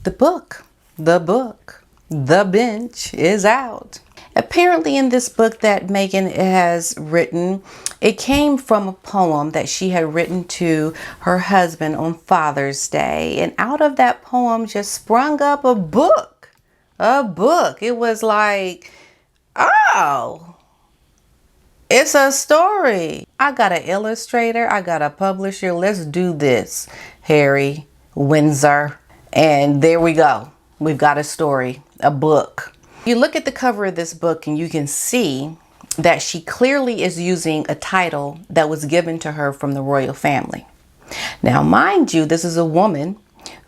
The Bench is out. Apparently in this book that Meghan has written, it came from a poem that she had written to her husband on Father's Day. And out of that poem just sprung up a book. It was like, oh, it's a story. I got an illustrator. I got a publisher. Let's do this, Harry Windsor. And there we go. We've got a story, a book. You look at the cover of this book and you can see that she clearly is using a title that was given to her from the royal family. Now, mind you, this is a woman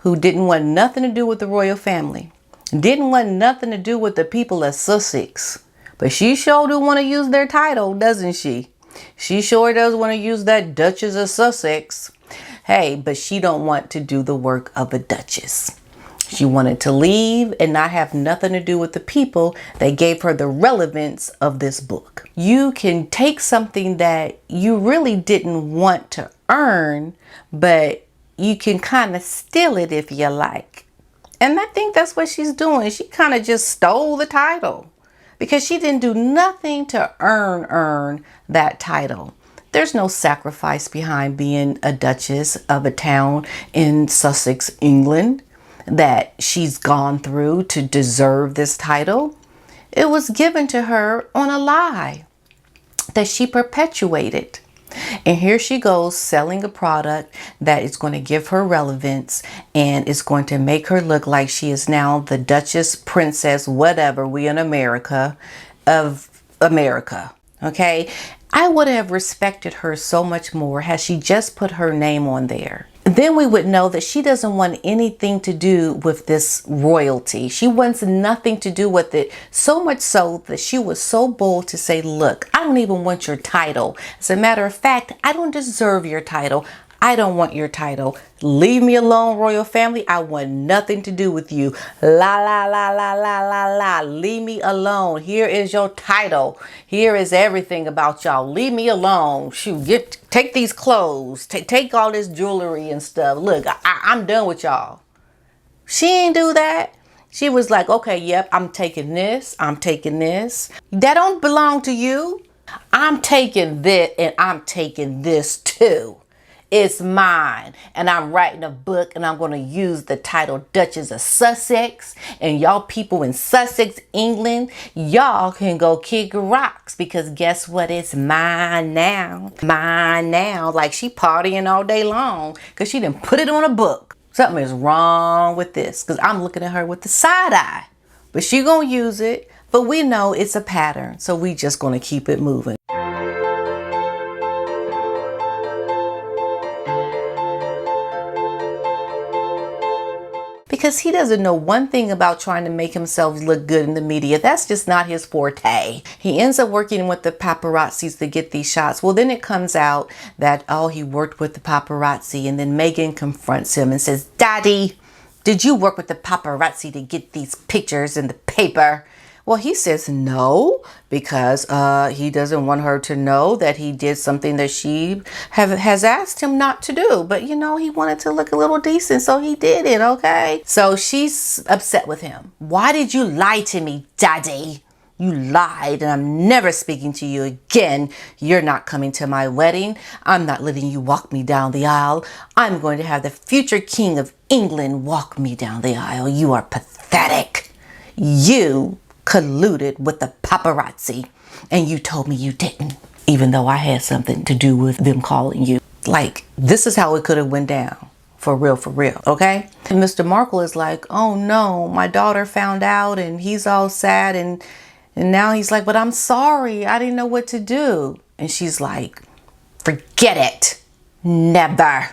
who didn't want nothing to do with the royal family. Didn't want nothing to do with the people of Sussex. But she sure do want to use their title, doesn't she? She sure does want to use that Duchess of Sussex. Hey, but she don't want to do the work of a duchess. She wanted to leave and not have nothing to do with the people that gave her the relevance of this book. You can take something that you really didn't want to earn, but you can kind of steal it if you like. And I think that's what she's doing. She kind of just stole the title because she didn't do nothing to earn that title. There's no sacrifice behind being a duchess of a town in Sussex, England, that she's gone through to deserve this title. It was given to her on a lie that she perpetuated. And here she goes selling a product that is going to give her relevance and is going to make her look like she is now the Duchess, Princess, whatever, we in America, of America. Okay? I would have respected her so much more had she just put her name on there. Then we would know that she doesn't want anything to do with this royalty. She wants nothing to do with it, so much so that she was so bold to say, look, I don't even want your title. As a matter of fact, I don't deserve your title. I don't want your title. Leave me alone, royal family. I want nothing to do with you. La, la, la, la, la, la, la. Leave me alone. Here is your title. Here is everything about y'all. Leave me alone. Shoot, take these clothes. Take all this jewelry and stuff. Look, I'm done with y'all. She ain't do that. She was like, okay, yep, I'm taking this. I'm taking this. That don't belong to you. I'm taking this and I'm taking this too. It's mine, and I'm writing a book, and I'm going to use the title Duchess of Sussex, and y'all people in Sussex, England, y'all can go kick rocks, because guess what? It's mine now. Mine now. Like she partying all day long, because she didn't put it on a book. Something is wrong with this, because I'm looking at her with the side eye. But she going to use it, but we know it's a pattern, so we just going to keep it moving. Because he doesn't know one thing about trying to make himself look good in the media. That's just not his forte. He ends up working with the paparazzis to get these shots. Well, then it comes out that, oh, he worked with the paparazzi. And then Meghan confronts him and says, Daddy, did you work with the paparazzi to get these pictures in the paper? Well, he says no, because he doesn't want her to know that he did something that she has asked him not to do. But, you know, he wanted to look a little decent, so he did it, okay? So she's upset with him. Why did you lie to me, Daddy? You lied, and I'm never speaking to you again. You're not coming to my wedding. I'm not letting you walk me down the aisle. I'm going to have the future king of England walk me down the aisle. You are pathetic. You colluded with the paparazzi, and you told me you didn't, even though I had something to do with them calling you. Like, this is how it could have went down. For real, okay? And Mr. Markle is like, oh no, my daughter found out, and he's all sad, and now he's like, but I'm sorry, I didn't know what to do. And she's like, forget it. Never.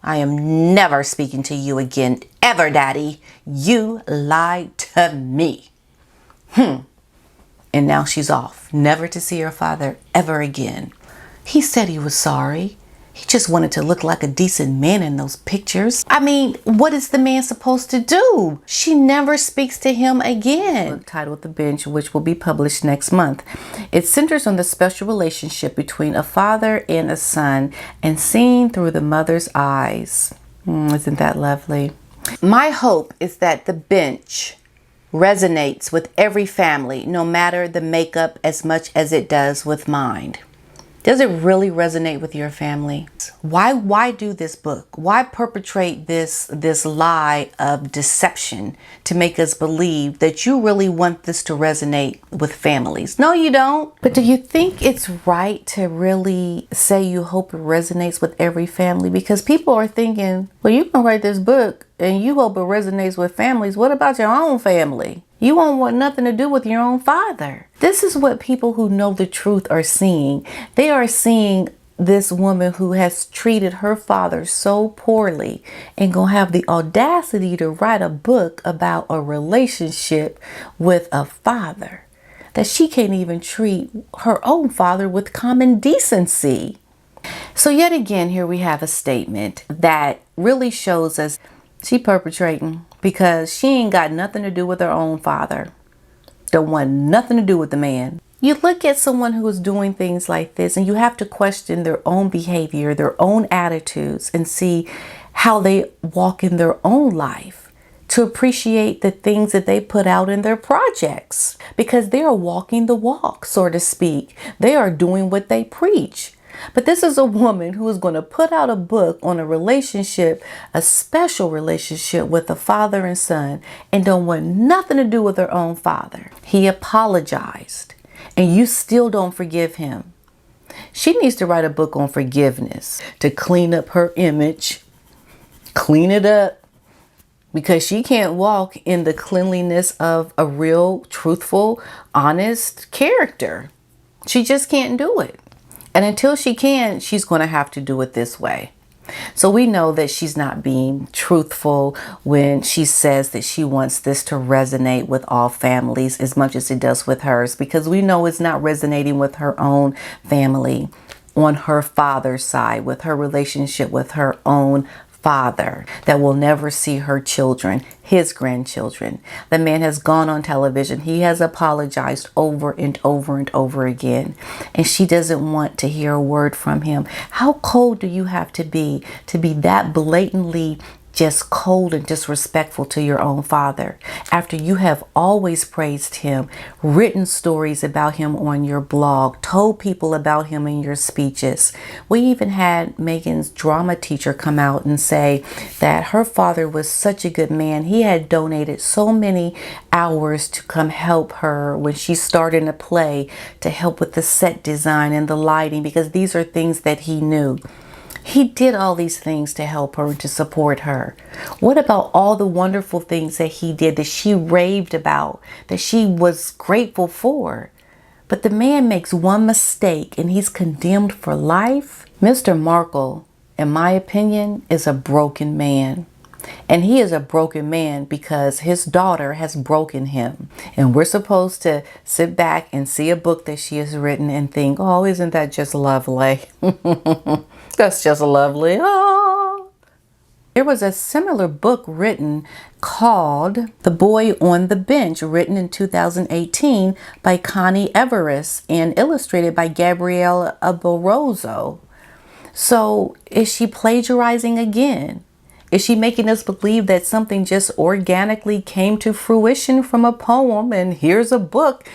I am never speaking to you again, ever, Daddy. You lied to me. And now she's off, never to see her father ever again. He said he was sorry. He just wanted to look like a decent man in those pictures. I mean, what is the man supposed to do? She never speaks to him again. Book titled The Bench, which will be published next month. It centers on the special relationship between a father and a son, and seen through the mother's eyes. Isn't that lovely? My hope is that the bench resonates with every family, no matter the makeup, as much as it does with mine. Does it really resonate with your family? Why do this book? Why perpetrate this lie of deception to make us believe that you really want this to resonate with families? No, you don't. But do you think it's right to really say you hope it resonates with every family? Because people are thinking, well, you can write this book and you hope it resonates with families. What about your own family? You won't want nothing to do with your own father. This is what people who know the truth are seeing. They are seeing this woman who has treated her father so poorly and gonna have the audacity to write a book about a relationship with a father that she can't even treat her own father with common decency. So yet again, here we have a statement that really shows us she perpetrating because she ain't got nothing to do with her own father. Don't want nothing to do with the man. You look at someone who is doing things like this and you have to question their own behavior, their own attitudes, and see how they walk in their own life to appreciate the things that they put out in their projects, because they are walking the walk, so to speak. They are doing what they preach. But this is a woman who is going to put out a book on a relationship, a special relationship with a father and son, and don't want nothing to do with her own father. He apologized, and you still don't forgive him. She needs to write a book on forgiveness to clean up her image, clean it up, because she can't walk in the cleanliness of a real, truthful, honest character. She just can't do it. And until she can, she's going to have to do it this way. So we know that she's not being truthful when she says that she wants this to resonate with all families as much as it does with hers, because we know it's not resonating with her own family on her father's side, with her relationship with her own father that will never see her children, his grandchildren. The man has gone on television. He has apologized over and over and over again. And she doesn't want to hear a word from him. How cold do you have to be that blatantly just cold and disrespectful to your own father after you have always praised him, written stories about him on your blog, told people about him in your speeches? We even had Meghan's drama teacher come out and say that her father was such a good man. He had donated so many hours to come help her when she started a play, to help with the set design and the lighting, because these are things that he knew. He did all these things to help her and to support her. What about all the wonderful things that he did, that she raved about, that she was grateful for? But the man makes one mistake and he's condemned for life. Mr. Markle, in my opinion, is a broken man. And he is a broken man because his daughter has broken him. And we're supposed to sit back and see a book that she has written and think, oh, isn't that just lovely? That's just lovely. Oh. There was a similar book written called The Boy on the Bench, written in 2018 by Connie Everest and illustrated by Gabrielle Abarroso. So is she plagiarizing again? Is she making us believe that something just organically came to fruition from a poem and here's a book?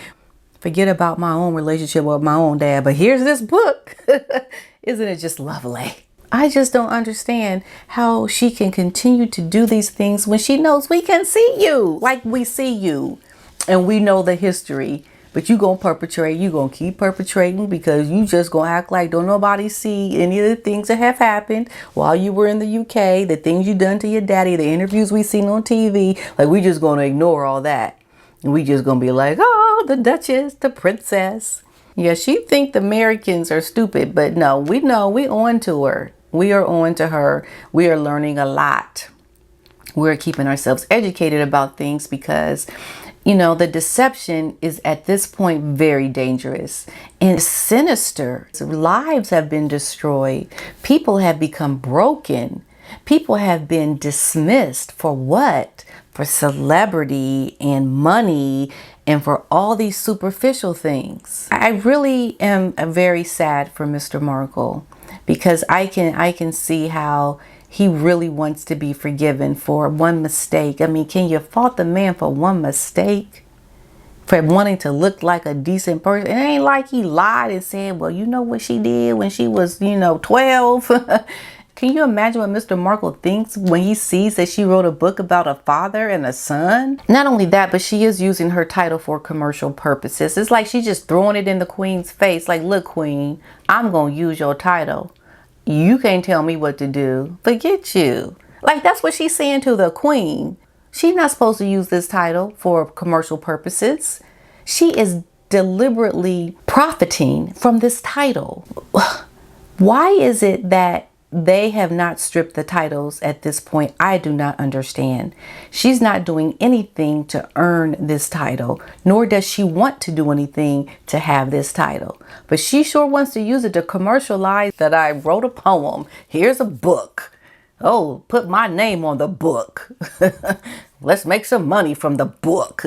Forget about my own relationship with my own dad, but here's this book. Isn't it just lovely? I just don't understand how she can continue to do these things when she knows we can see you like we see you and we know the history. But you gonna perpetrate, you gonna keep perpetrating because you just gonna act like don't nobody see any of the things that have happened while you were in the UK, the things you done to your daddy, the interviews we seen on TV. Like we just gonna ignore all that. And we just gonna be like, oh, the Duchess, the princess. Yeah, she think the Americans are stupid, but no, we know we on to her. We are on to her. We are learning a lot. We're keeping ourselves educated about things because, you know, the deception is at this point very dangerous and sinister. Lives have been destroyed. People have become broken. People have been dismissed for what? For celebrity and money and for all these superficial things. I really am very sad for Mr. Markle because I can see how he really wants to be forgiven for one mistake. I mean, can you fault the man for one mistake? For wanting to look like a decent person? It ain't like he lied and said, well, you know what she did when she was, 12. Can you imagine what Mr. Markle thinks when he sees that she wrote a book about a father and a son? Not only that, but she is using her title for commercial purposes. It's like she's just throwing it in the queen's face. Like, look, queen, I'm going to use your title. You can't tell me what to do. Forget you. Like, that's what she's saying to the queen. She's not supposed to use this title for commercial purposes. She is deliberately profiting from this title. Why is it that they have not stripped the titles at this point? I do not understand. She's not doing anything to earn this title, nor does she want to do anything to have this title. But she sure wants to use it to commercialize that I wrote a poem. Here's a book. Oh, put my name on the book. Let's make some money from the book.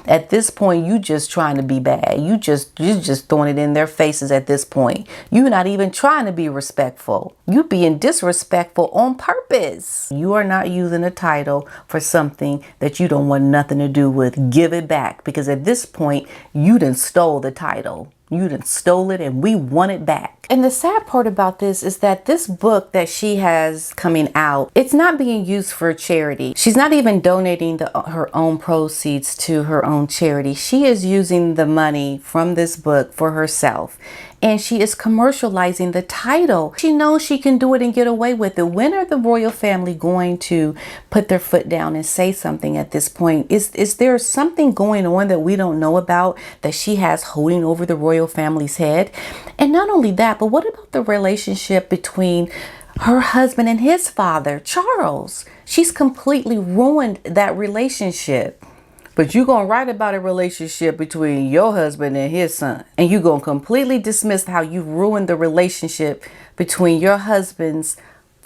At this point, you just trying to be bad. You're just throwing it in their faces at this point. You're not even trying to be respectful. You being disrespectful on purpose. You are not using a title for something that you don't want nothing to do with. Give it back, because at this point, you done stole the title. You done stole it and we want it back. And the sad part about this is that this book that she has coming out, it's not being used for charity. She's not even donating her own proceeds to her own charity. She is using the money from this book for herself. And she is commercializing the title. She knows she can do it and get away with it. When are the royal family going to put their foot down and say something at this point? Is there something going on that we don't know about that she has holding over the royal family's head? And not only that, but what about the relationship between her husband and his father, Charles? She's completely ruined that relationship. But you're going to write about a relationship between your husband and his son. And you're going to completely dismiss how you ruined the relationship between your husband's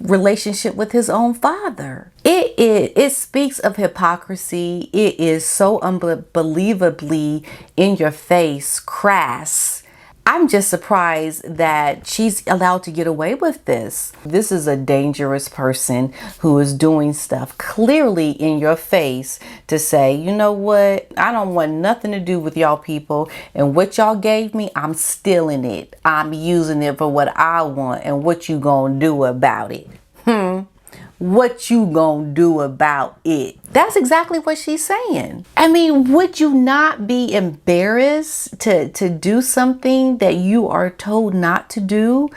relationship with his own father. It speaks of hypocrisy. It is so unbelievably in your face, crass. I'm just surprised that she's allowed to get away with this. This is a dangerous person who is doing stuff clearly in your face to say, you know what? I don't want nothing to do with y'all people. And what y'all gave me, I'm stealing it. I'm using it for what I want. And what you gonna do about it? What you gonna do about it? That's exactly what she's saying. I mean, would you not be embarrassed to do something that you are told not to do,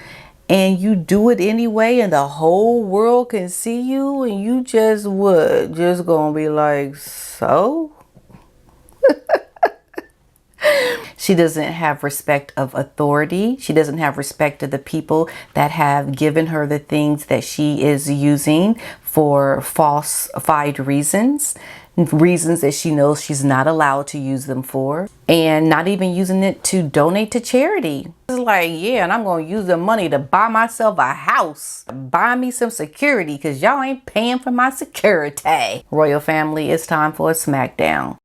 and you do it anyway, and the whole world can see you, and you just gonna be like, so? She doesn't have respect of authority. She doesn't have respect of the people that have given her the things that she is using for falsified reasons that she knows she's not allowed to use them for, and not even using it to donate to charity. It's like, yeah, and I'm going to use the money to buy myself a house, buy me some security, because y'all ain't paying for my security. Royal family, it's time for a smackdown.